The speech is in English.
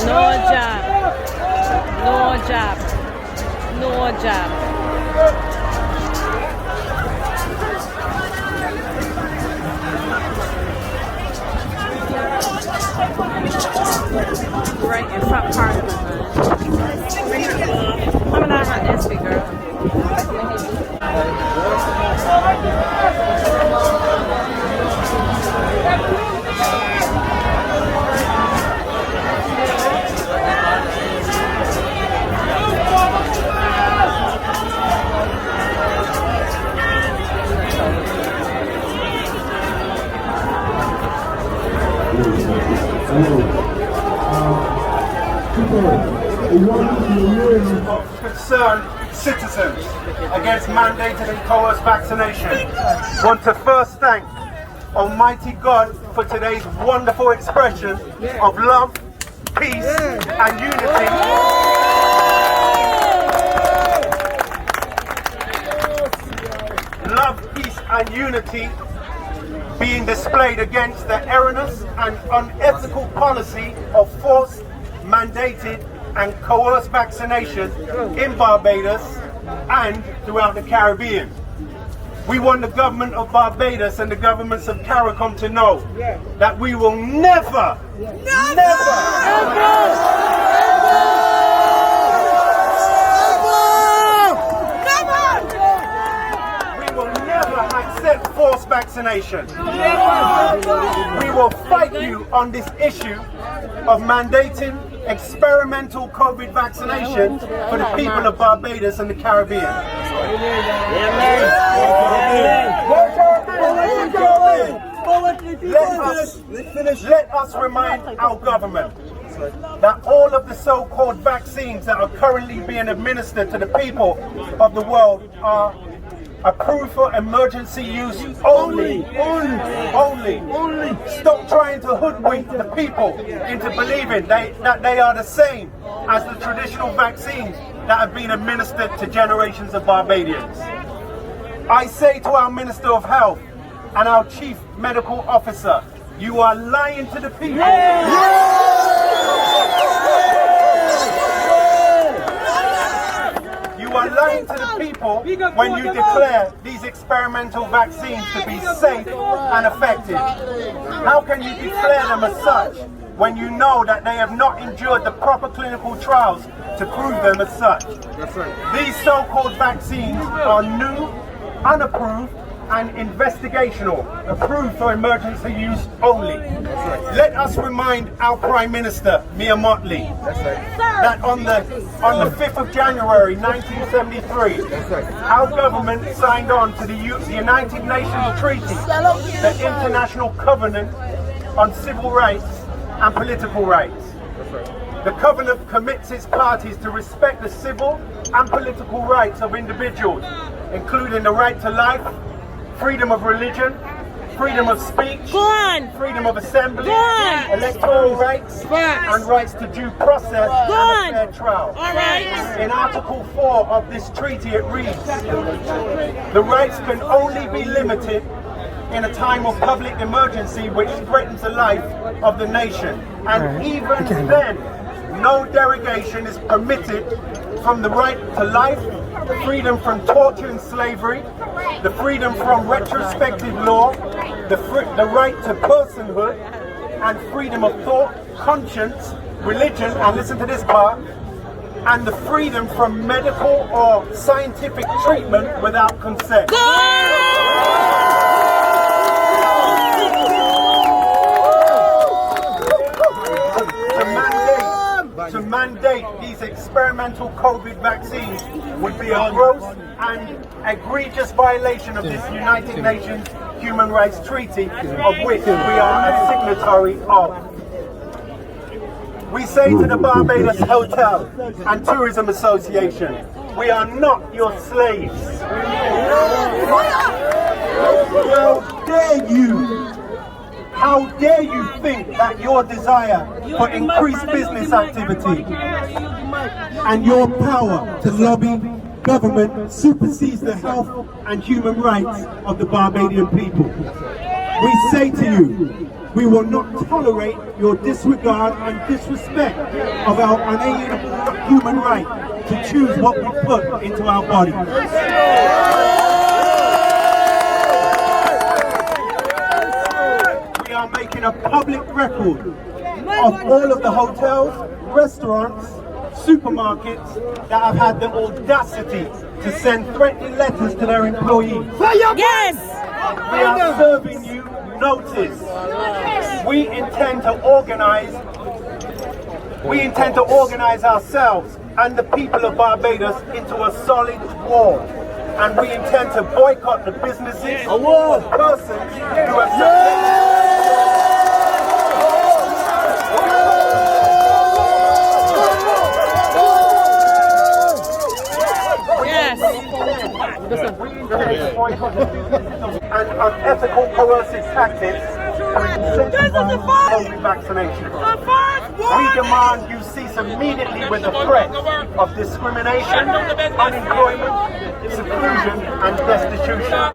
No jab. No jab. No jab. Right in front part of the I'm not hot this big girl. Concerned citizens against mandated and coerced vaccination want to first thank Almighty God for today's wonderful expression of love, peace and unity. Love, peace and unity being displayed against the erroneous and unethical policy of forced, mandated and coerced vaccination in Barbados and throughout the Caribbean. We want the government of Barbados and the governments of CARICOM to know that we will never accept forced vaccination. We will fight you on this issue of mandating experimental COVID vaccination for the people of Barbados and the Caribbean. Let us remind our government that all of the so-called vaccines that are currently being administered to the people of the world are approved for emergency use only. Stop trying to hoodwink the people into believing that they are the same as the traditional vaccines that have been administered to generations of Barbadians. I say to our Minister of Health and our Chief Medical Officer, you are lying to the people. You are lying to the people when you declare these experimental vaccines to be safe and effective. How can you declare them as such when you know that they have not endured the proper clinical trials to prove them as such? These so-called vaccines are new, unapproved and investigational, approved for emergency use only. Let us remind our Prime Minister, Mia Mottley, that on the 5th of January 1973, our government signed on to the United Nations Treaty, the International Covenant on Civil Rights and Political Rights. The covenant commits its parties to respect the civil and political rights of individuals, including the right to life, freedom of religion, freedom of speech, freedom of assembly, electoral rights, and rights to due process and a fair trial. In Article 4 of this treaty it reads, the rights can only be limited in a time of public emergency which threatens the life of the nation. And even then, no derogation is permitted from the right to life, freedom from torture and slavery, the freedom from retrospective law, the right to personhood, and freedom of thought, conscience, religion, and listen to this part, and the freedom from medical or scientific treatment without consent. To mandate these experimental COVID vaccines would be a gross and egregious violation of this United Nations Human Rights Treaty, of which we are a signatory of. We say to the Barbados Hotel and Tourism Association, we are not your slaves. How dare you? How dare you think that your desire for increased business activity and your power to lobby government supersedes the health and human rights of the Barbadian people. We say to you, we will not tolerate your disregard and disrespect of our unalienable human right to choose what we put into our bodies. We are making a public record of all of the hotels, restaurants, supermarkets that have had the audacity to send threatening letters to their employees. Yes! We are serving you notice. We intend to organize ourselves and the people of Barbados into a solid wall. And we intend to boycott the businesses or persons who have and unethical coercive tactics to incentivize COVID vaccination. We demand you cease immediately with the threat of discrimination, unemployment, seclusion and destitution.